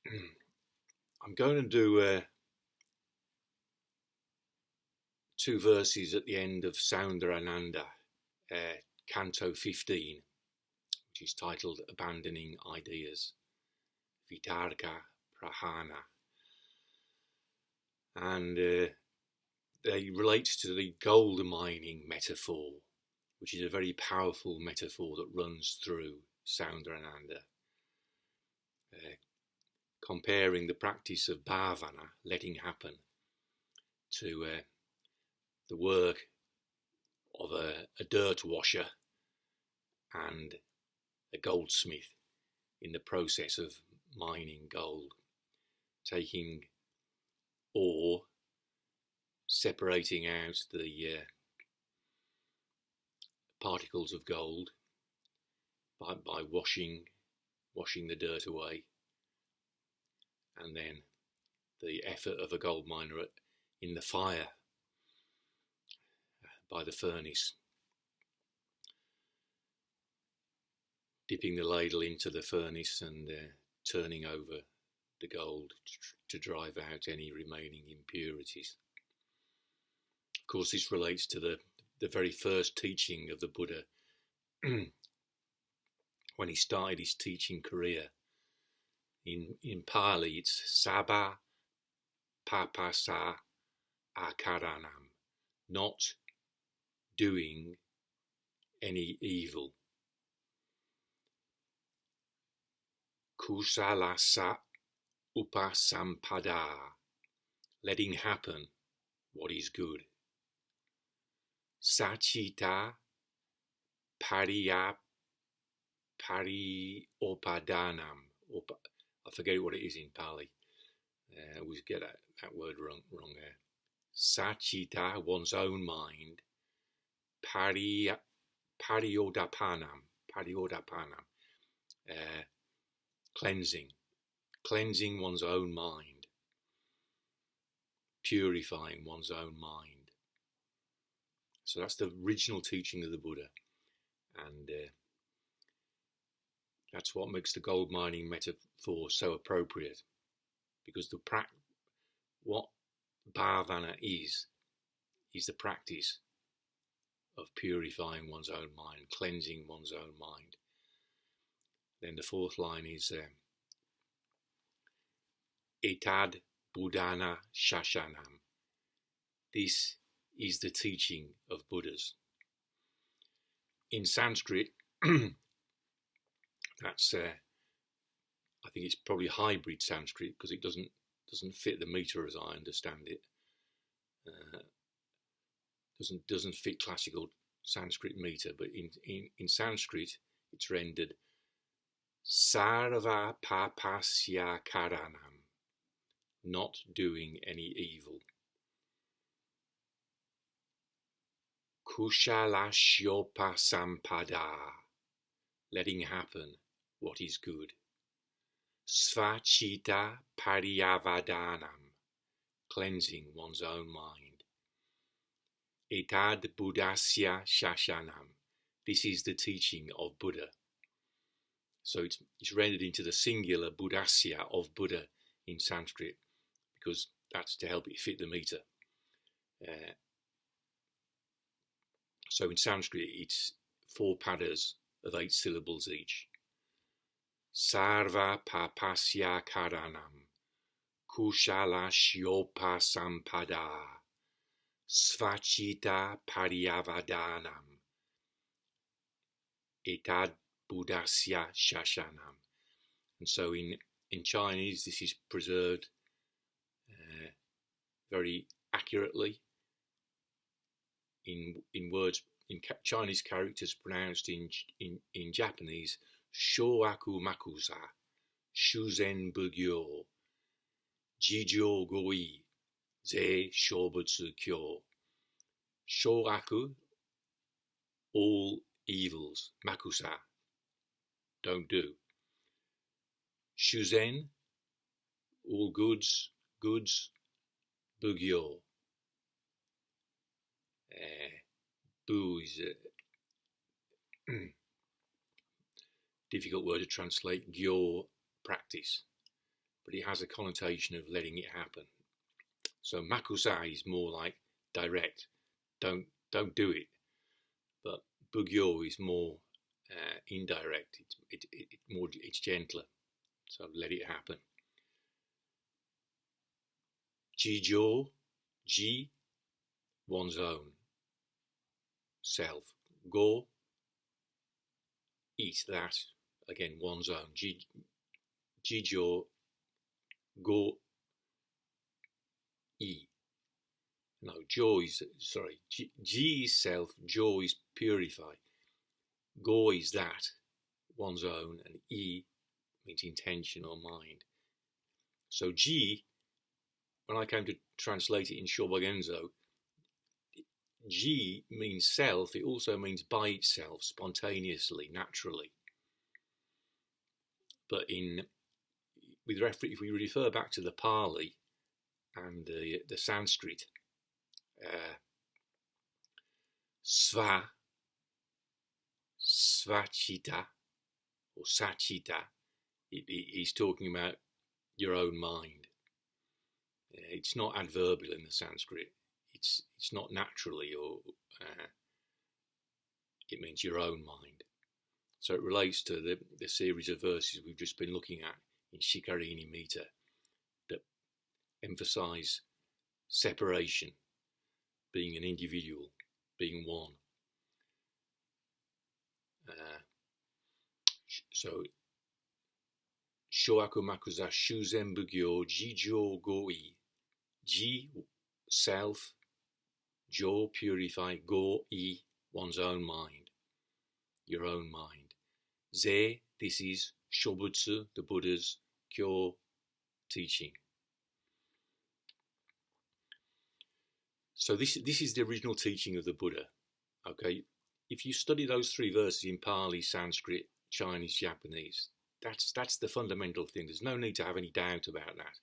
I'm going to do 2 verses at the end of Soundarananda, Canto 15, which is titled Abandoning Ideas, Vitarka Prahana. And they relate to the gold mining metaphor, which is a very powerful metaphor that runs through Soundarananda, comparing the practice of bhavana, letting happen, to the work of a dirt washer and a goldsmith in the process of mining gold, taking ore, separating out the particles of gold by washing the dirt away, and then the effort of a gold miner in the fire by the furnace, dipping the ladle into the furnace and turning over the gold to drive out any remaining impurities. Of course, this relates to the very first teaching of the Buddha when he started his teaching career. In Pali, it's sabba-pāpassa akaraṇaṁ, not doing any evil. Kuśalassa upasampadā, letting happen what is good. Sacitta-pariyodapanaṁ, I forget what it is in Pali. I always get that word wrong there. Sacitta, one's own mind. Pariyodapanaṁ, cleansing one's own mind, purifying one's own mind. So that's the original teaching of the Buddha, and that's what makes the gold mining metaphor so appropriate, because what bhavana is the practice of purifying one's own mind, cleansing one's own mind. Then the 4th line is etad buddhāna śāsanam. This is the teaching of Buddhas. In Sanskrit, that's I think it's probably hybrid Sanskrit, because it doesn't fit the meter as I understand it. Doesn't fit classical Sanskrit meter, but in Sanskrit it's rendered sarva-pāpasyākaraṇaṁ, not doing any evil. Kuśalasyopasaṁpadaḥ, letting happen what is good. Svacitta-paryavadanam, cleansing one's own mind. Etad buddhasya śāsanam, this is the teaching of Buddha. So it's rendered into the singular buddhasya of Buddha in Sanskrit, because that's to help it fit the meter. So in Sanskrit it's 4 padas of 8 syllables each. Sarva-pāpasyākaraṇaṁ, kuśalasyopasaṁpadaḥ, svacitta-pariyavadanam, etad buddhasya śāsanam. And so in Chinese this is preserved very accurately in words, in Chinese characters pronounced in Japanese: shoaku makusa, shuzen bugyo, jijō goi, ze shōbutsu kyo. Shoaku, all evils. Makusa, don't do. Shuzen, all goods. Bugyo, bu is a difficult word to translate. Gyo, practice. but it has a connotation of letting it happen. So makusa is more like direct, don't do it. But bugyo is more indirect. It's gentler. So let it happen. Jijo, ji, one's own self. Go, eat that. Again, one's own. Jijo, go, eat. No, jo is, sorry, ji is self, jo is purify. Go is that, one's own, and e means intention or mind. So ji, when I came to translate it in Shobogenzo, ji means self, it also means by itself, spontaneously, naturally. But if we refer back to the Pali and the Sanskrit, svacitta or sacitta, he's talking about your own mind. It's not adverbial in the Sanskrit. It's not naturally, or it means your own mind. So it relates to the series of verses we've just been looking at in Shikarini Mita that emphasize separation, being an individual, being one. So Shoaku Makuza Shuzen Bugyo Jijo Goi. Ji, self, Jo, purify, Go, I, one's own mind, your own mind. Ze, this is Shobutsu, the Buddha's Kyo teaching. So this is the original teaching of the Buddha. Okay, if you study those three verses in Pali, Sanskrit, Chinese, Japanese, that's the fundamental thing. There's no need to have any doubt about that.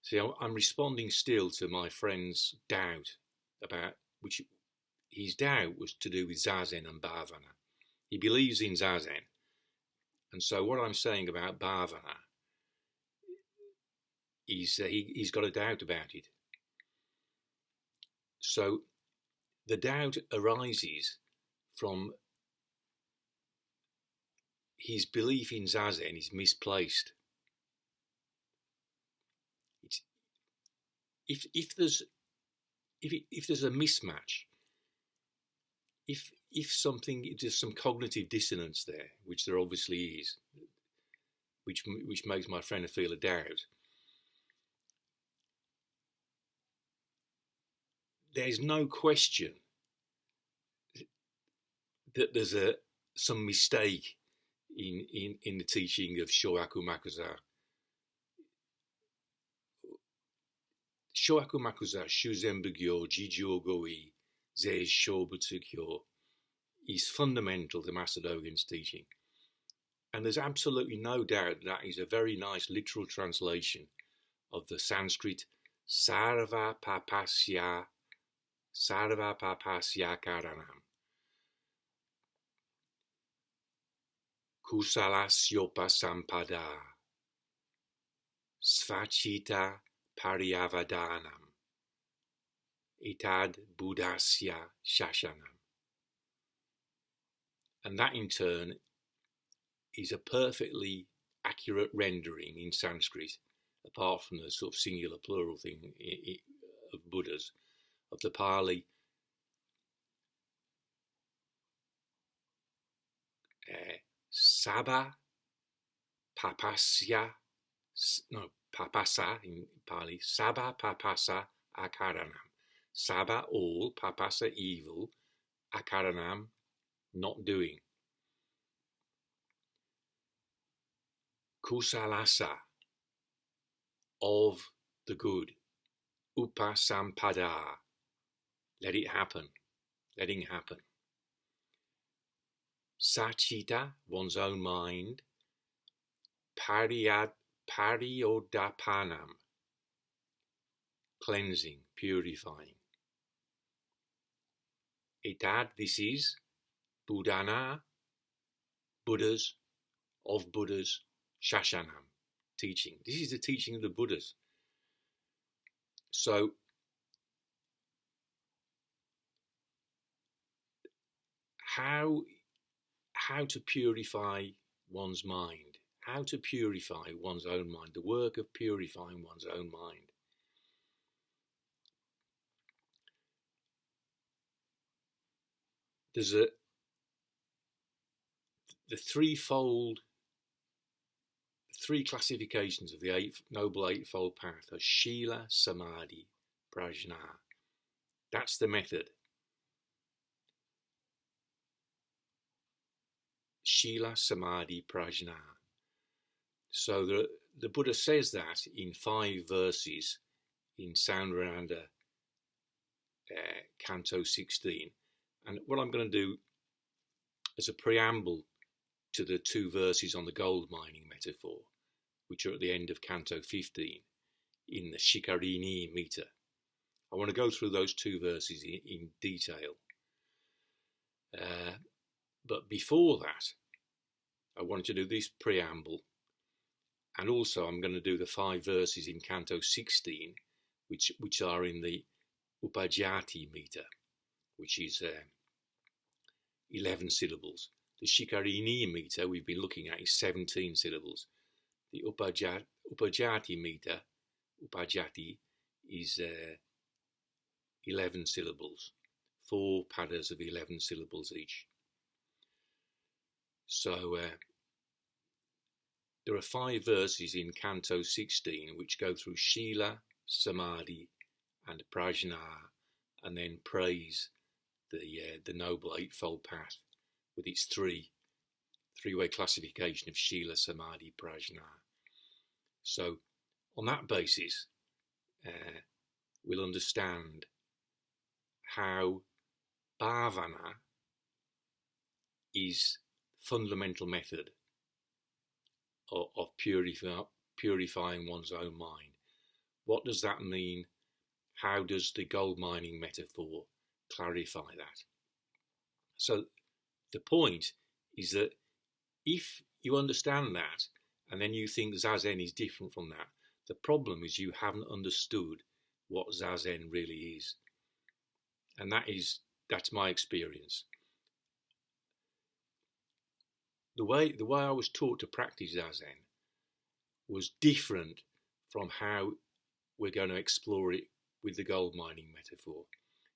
See, I'm responding still to my friend's doubt about which his doubt was to do with Zazen and Bhavana. He believes in Zazen. And so what I'm saying about Bhavana is he's got a doubt about it. So the doubt arises from his belief in Zazen is misplaced. If there's a mismatch, if there's some cognitive dissonance there, which there obviously is, which makes my friend feel a doubt, there's no question that there's some mistake in the teaching of Shoaku Makuza. Shoaku Makuza Shuzen Bugyo Jijo Goi Ze Shobutsu Kyo is fundamental to Master Dogen's teaching. And there's absolutely no doubt that is a very nice literal translation of the Sanskrit sarva-pāpasyākaraṇaṁ. Kuśalasyopasaṁpadaḥ. Svacitta-Paryavadanam. Etad buddhasya śāsanam. And that in turn is a perfectly accurate rendering in Sanskrit, apart from the sort of singular plural thing of Buddhas, of the Pali sabba-pāpassa in Pali, sabba-pāpassa akaraṇaṁ. Sabba, all, papassa, evil, akaraṇaṁ, not doing. Kusalassa, of the good. Upasampadā, let it happen, letting happen. Sacitta, one's own mind. Pariyodapanaṁ, cleansing, purifying. Etad, this is. Buddhāna, Buddhas, of Buddhas. Śāsanam, teaching. This is the teaching of the Buddhas. So how to purify one's mind, how to purify one's own mind, the work of purifying one's own mind. There's the three classifications of the Noble Eightfold Path are Shila, Samadhi, Prajna. That's the method. Shila, Samadhi, Prajna. So the Buddha says that in 5 verses in Soundaranda, Canto 16. And what I'm going to do as a preamble to the 2 verses on the gold mining metaphor, which are at the end of Canto 15 in the Shikarini meter. I want to go through those 2 verses in detail. But before that, I wanted to do this preamble, and also I'm going to do the 5 verses in Canto 16, which are in the Upajjhati meter, which is 11 syllables. The Shikarini meter we've been looking at is 17 syllables. The Upajjhati meter, Upajjhati, is 11 syllables, 4 padas of 11 syllables each. So there are 5 verses in Canto 16 which go through Shila, Samadhi and Prajna, and then praise the Noble Eightfold Path with its three-way classification of Shila, Samadhi, Prajna. So on that basis, we'll understand how bhavana is fundamental method of purifying one's own mind. What does that mean? How does the gold mining metaphor clarify that? So the point is that if you understand that and then you think Zazen is different from that, the problem is you haven't understood what Zazen really is. And that's my experience. The way I was taught to practice Zazen was different from how we're going to explore it with the gold mining metaphor.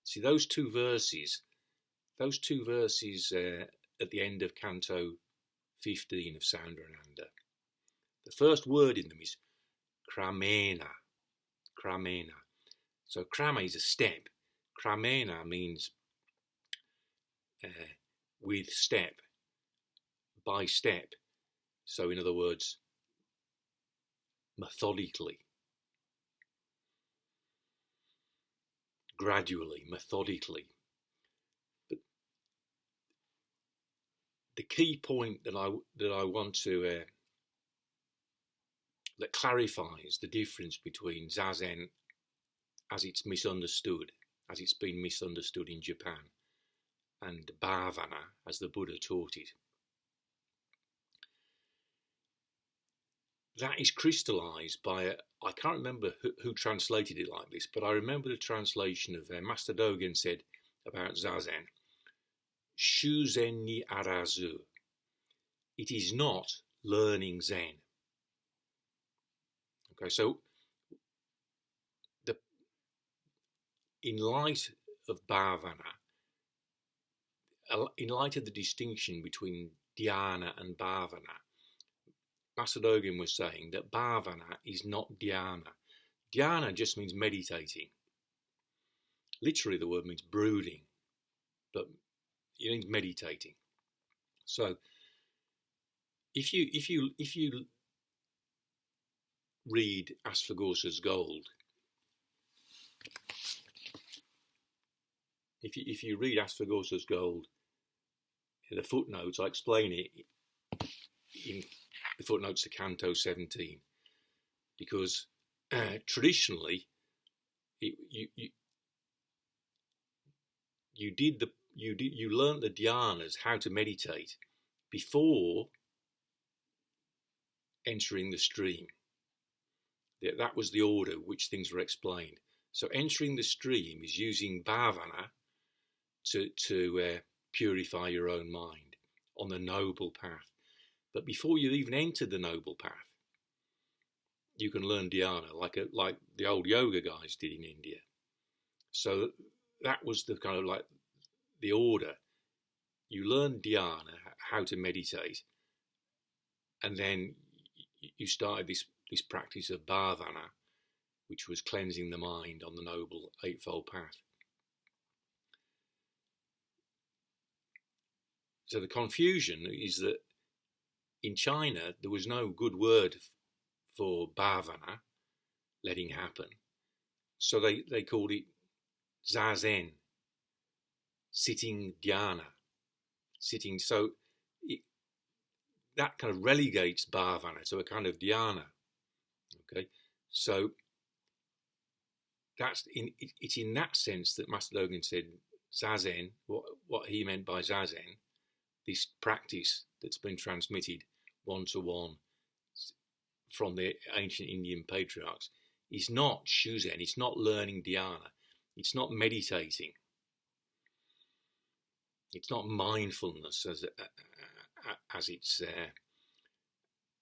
See, those two verses at the end of Canto 15 of Soundaranda, the first word in them is kramena. So krama is a step. Kramena means with step, by step. So in other words, methodically, gradually, methodically. But the key point that I want to that clarifies the difference between Zazen as it's misunderstood, as it's been misunderstood in Japan, and bhavana as the Buddha taught it. That is crystallized by I can't remember who translated it like this, but I remember the translation of Master Dogen said about Zazen, Shuzen ni arazu. It is not learning Zen. Okay, so in light of bhavana, in light of the distinction between dhyana and bhavana, Master Dogen was saying that bhavana is not dhyana. Dhyana just means meditating. Literally, the word means brooding, but it means meditating. So, if you read Aṣṭāṅga's Gold, if you read Aṣṭāṅga's Gold, in the footnotes, I explain it in the footnotes to Canto 17, because traditionally you learnt the dhyanas, how to meditate, before entering the stream. That was the order which things were explained. So entering the stream is using bhavana to purify your own mind on the noble path. But before you even enter the noble path, you can learn dhyana, like the old yoga guys did in India. So that was the kind of like the order. You learn dhyana, how to meditate, and then you started this practice of bhavana, which was cleansing the mind on the noble eightfold path. So the confusion is that in China there was no good word for bhavana, letting happen. So they called it zazen, sitting dhyana, sitting. So that kind of relegates bhavana to a kind of dhyana. Okay, so it's in that sense that Master Dogen said zazen. What he meant by zazen, this practice that's been transmitted one-to-one from the ancient Indian patriarchs, is not shuzen. It's not learning dhyana. It's not meditating. It's not mindfulness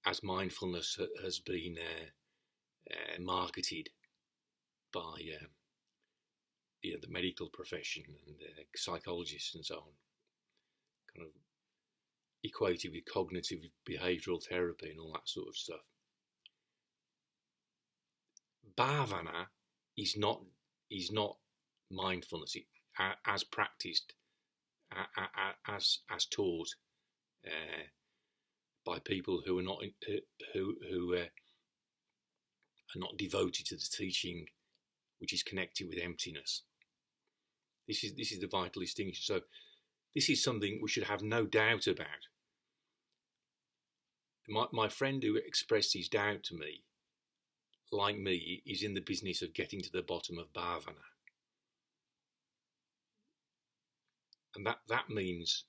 as mindfulness has been marketed by the medical profession and psychologists and so on, kind of equated with cognitive behavioural therapy and all that sort of stuff. Bhavana is not mindfulness as practiced, as taught by people who are not are not devoted to the teaching, which is connected with emptiness. This is the vital distinction. So this is something we should have no doubt about. My friend who expressed his doubt to me, like me, is in the business of getting to the bottom of bhavana. And that means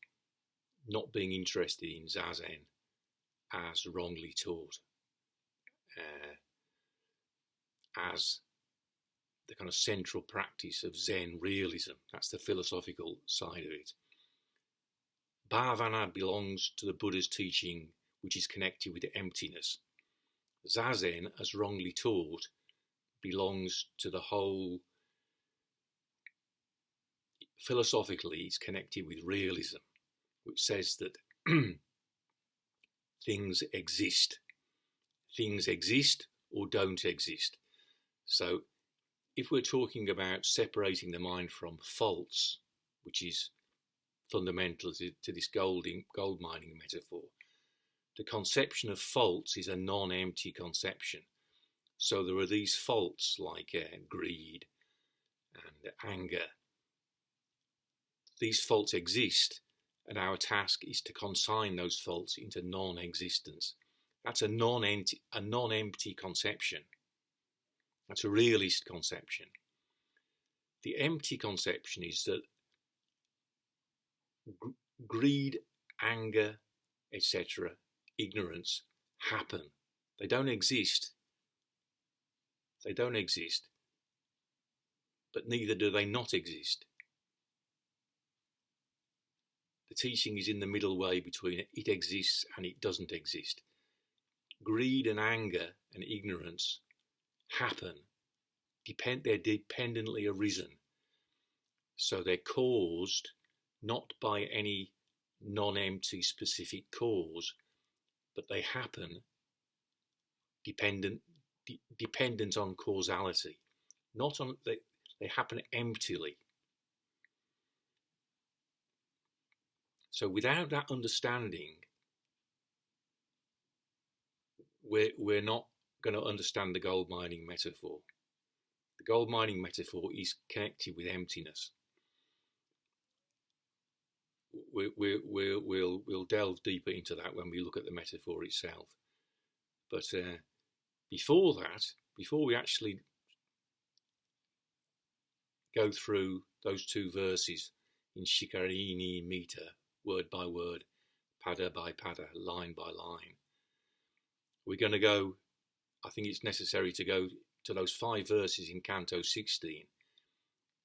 not being interested in zazen as wrongly taught, as the kind of central practice of Zen realism. That's the philosophical side of it. Bhavana belongs to the Buddha's teaching, which is connected with emptiness. Zazen, as wrongly taught, belongs to the whole. Philosophically, it's connected with realism, which says that things exist. Things exist or don't exist. So if we're talking about separating the mind from faults, which is fundamental to this gold mining metaphor, the conception of faults is a non-empty conception. So there are these faults like greed and anger. These faults exist, and our task is to consign those faults into non-existence. That's a non-empty conception. That's a realist conception. The empty conception is that greed, anger, etc., ignorance happen. They don't exist. They don't exist. But neither do they not exist. The teaching is in the middle way between it exists and it doesn't exist. Greed and anger and ignorance happen. They're dependently arisen. So they're caused not by any non-empty specific cause, but they happen dependent on causality. Not on they happen emptily. So without that understanding, we're not going to understand the gold mining metaphor. The gold mining metaphor is connected with emptiness. We'll delve deeper into that when we look at the metaphor itself. But before we actually go through those two verses in Shikarini meter, word by word, pada by pada, line by line, we're going to go I think it's necessary to go to those 5 verses in Canto 16,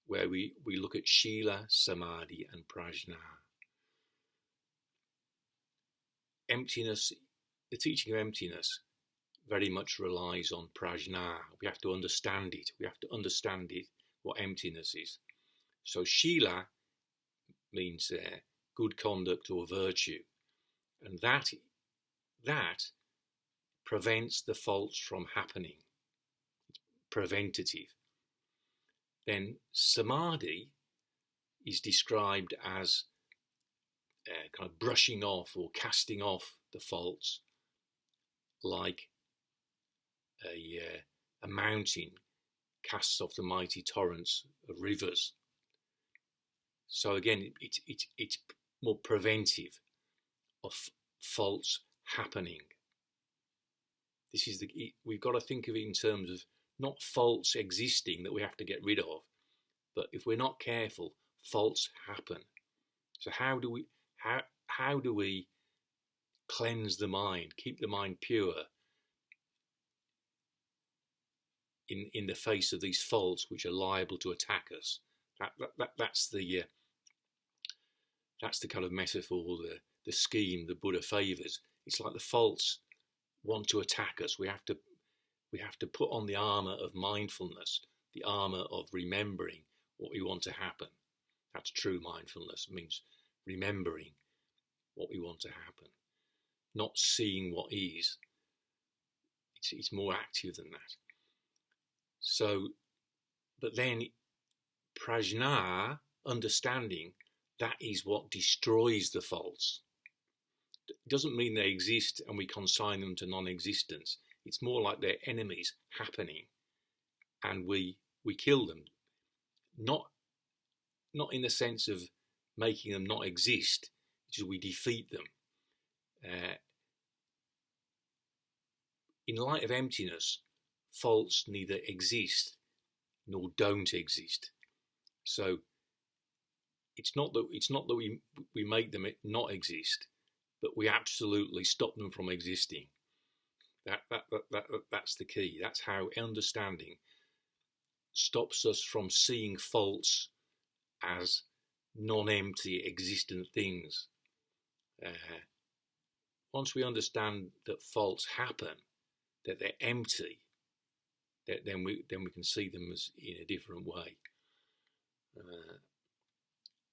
where we look at Shila, Samadhi and Prajna. Emptiness, the teaching of emptiness very much relies on Prajna. We have to understand it. We have to understand it, what emptiness is. So Shila means good conduct or virtue. And that prevents the faults from happening. It's preventative. Then Samadhi is described as kind of brushing off or casting off the faults, like a mountain casts off the mighty torrents of rivers. So again, it's more preventive of faults happening. This is we've got to think of it in terms of not faults existing that we have to get rid of, but if we're not careful, faults happen. So how do we cleanse the mind, keep the mind pure in the face of these faults which are liable to attack us? That's the kind of metaphor, the scheme the Buddha favours. It's like the faults want to attack us. We have to put on the armour of mindfulness, the armour of remembering what we want to happen. That's true mindfulness. It means remembering what we want to happen, not seeing what is. It's more active than that. So, but then prajna, understanding, that is what destroys the faults. It doesn't mean they exist and we consign them to non-existence. It's more like they're enemies happening and we kill them. Not in the sense of making them not exist, just we defeat them. In light of emptiness, faults neither exist nor don't exist. So it's not that we make them not exist, but we absolutely stop them from existing. That's the key. That's how understanding stops us from seeing faults as non-empty existent things. Once we understand that faults happen, that they're empty, then we can see them as in a different way,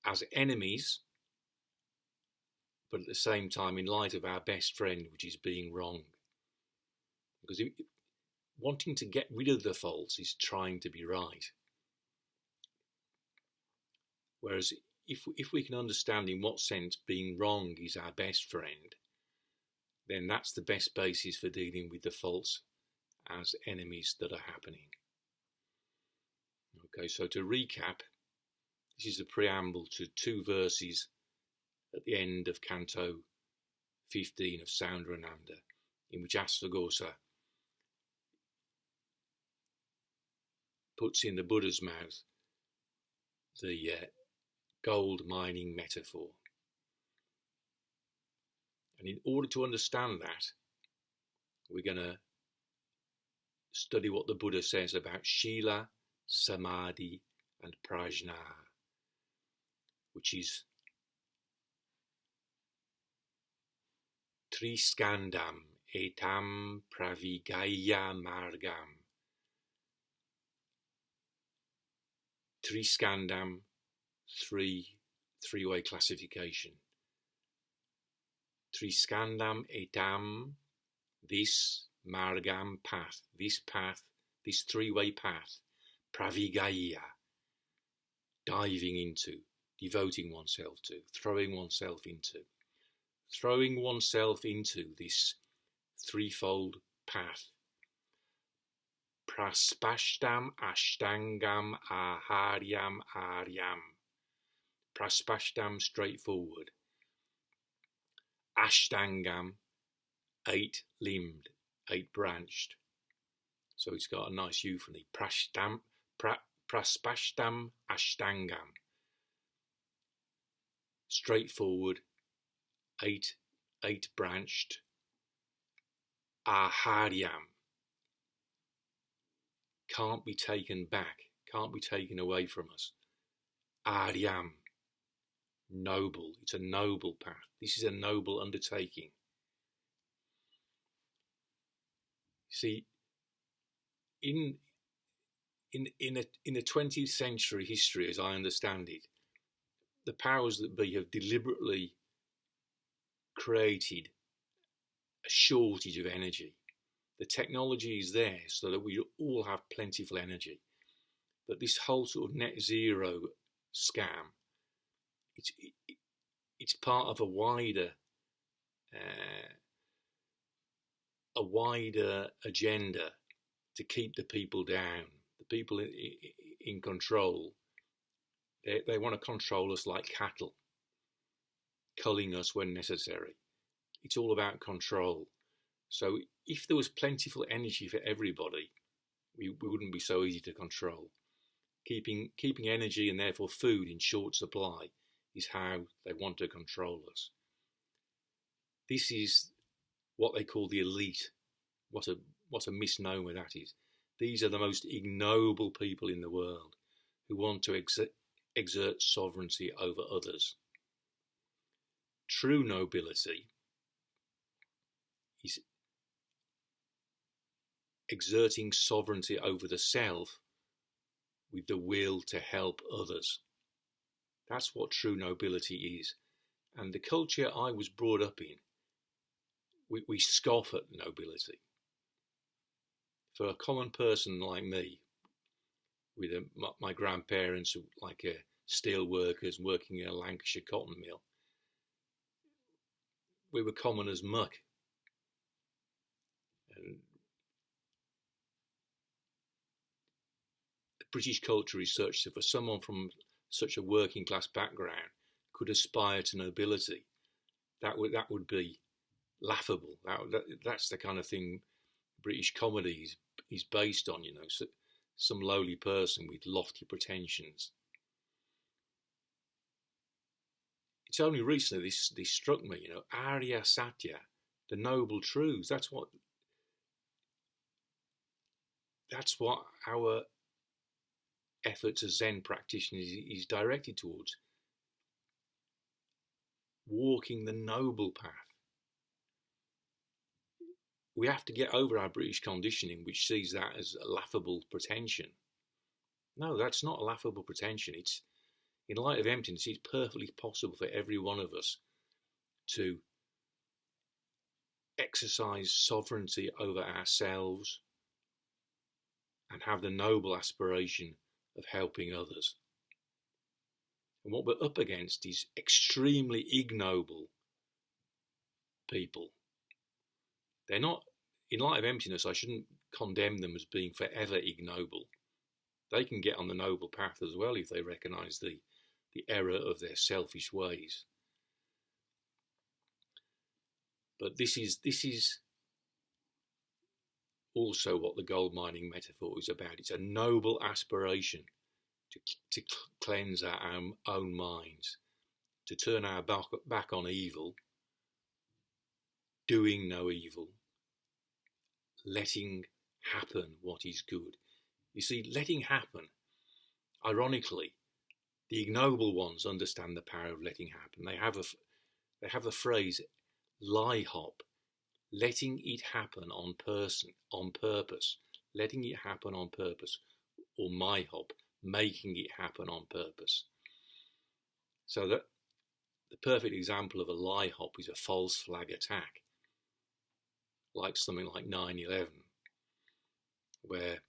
as enemies, but at the same time in light of our best friend, which is being wrong. Because wanting to get rid of the faults is trying to be right. Whereas if we can understand in what sense being wrong is our best friend, then that's the best basis for dealing with the faults as enemies that are happening. Okay, so to recap, this is a preamble to 2 verses at the end of Canto 15 of Soundarananda, in which Asvaghosha puts in the Buddha's mouth the gold mining metaphor. And in order to understand that, we're going to study what the Buddha says about Shila, Samadhi and Prajna, which is triskandham, etaṁ, pravigāhya, mārgaṁ. Triskandham, three-way classification. Triskandham, etaṁ, this mārgaṁ, path, this 3-way path. Pravigāhya, diving into, devoting oneself to, throwing oneself into this 3-fold path. Praspaṣṭam, aṣṭāṅgam, ahāryam, āryam. Praspaṣṭam, straightforward. Aṣṭāṅgam, 8-limbed, 8-branched. So it's got a nice euphony. Praspaṣṭam, aṣṭāṅgam. Straightforward, 8-branched. Ahāryam, can't be taken back, can't be taken away from us. Āryam, noble. It's a noble path. This is a noble undertaking. See, in the 20th century history, as I understand it, the powers that be have deliberately created a shortage of energy. The technology is there so that we all have plentiful energy. But this whole sort of net zero scam, it's part of a wider agenda to keep the people down, the people in control. They want to control us like cattle, culling us when necessary. It's all about control. So if there was plentiful energy for everybody, we wouldn't be so easy to control. Keeping energy and therefore food in short supply is how they want to control us. This is what they call the elite. What a misnomer that is. These are the most ignoble people in the world who want to exert sovereignty over others. True nobility is exerting sovereignty over the self with the will to help others. That's what true nobility is. And the culture I was brought up in, we scoff at nobility. For a common person like me, with my grandparents like steel workers working in a Lancashire cotton mill, we were common as muck. And the British culture is such that for someone from such a working class background could aspire to nobility, that would be laughable. That's the kind of thing British comedy is based on, you know, so some lowly person with lofty pretensions. It's only recently this struck me, you know, Arya Satya, the noble truths. That's what our efforts as Zen practitioners is directed towards. Walking the noble path. We have to get over our British conditioning, which sees that as a laughable pretension. No, that's not a laughable pretension. It's, in light of emptiness, it's perfectly possible for every one of us to exercise sovereignty over ourselves and have the noble aspiration of helping others. And what we're up against is extremely ignoble people. They're not, in light of emptiness, I shouldn't condemn them as being forever ignoble. They can get on the noble path as well if they recognise the error of their selfish ways. But this is also what the gold mining metaphor is about. It's a noble aspiration to cleanse our own minds, to turn our back on evil, doing no evil, letting happen what is good. You see, letting happen, ironically, the ignoble ones understand the power of letting happen. They have the phrase lie hop, letting it happen on purpose, letting it happen on purpose, or my hop, making it happen on purpose. So that the perfect example of a lie hop is a false flag attack, like something like 9/11, where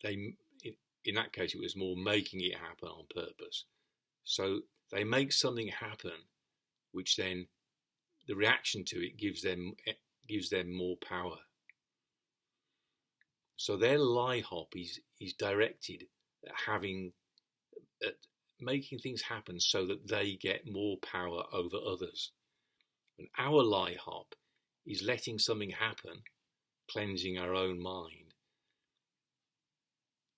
in that case it was more making it happen on purpose. So they make something happen, which then the reaction to it gives them more power. So their lie hop is directed at making things happen so that they get more power over others. And our lie hop is letting something happen, cleansing our own mind,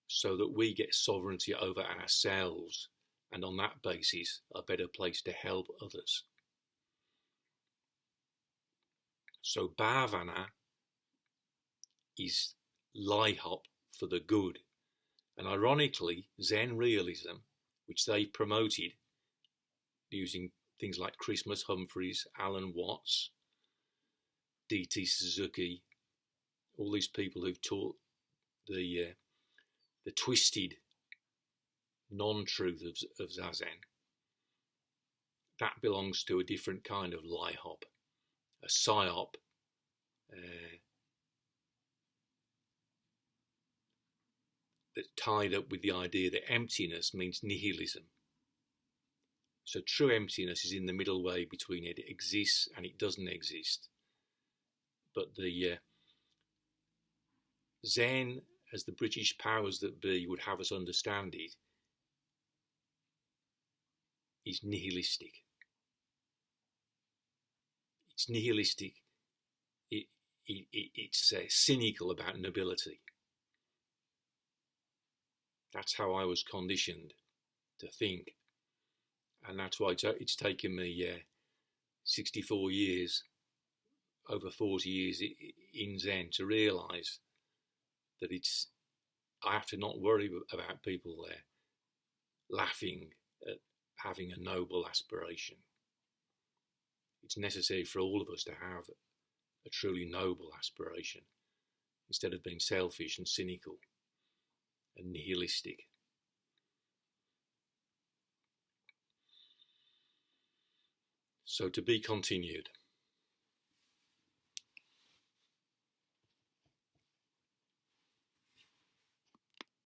so that we get sovereignty over ourselves, and on that basis a better place to help others. So bhavana is lie-hop for the good. And ironically, Zen realism, which they promoted using things like Christmas Humphreys, Alan Watts, D.T. Suzuki, all these people who've taught the twisted non-truth of Zazen, that belongs to a different kind of lie-hop, a psyop, that's tied up with the idea that emptiness means nihilism. So true emptiness is in the middle way between it exists and it doesn't exist. But the Zen, as the British powers that be would have us understand it, is nihilistic. It's nihilistic. It's cynical about nobility. That's how I was conditioned to think. And that's why it's taken me 64 years, over 40 years in Zen to realise that I have to not worry about people laughing at having a noble aspiration. It's necessary for all of us to have a truly noble aspiration instead of being selfish and cynical and nihilistic. So to be continued.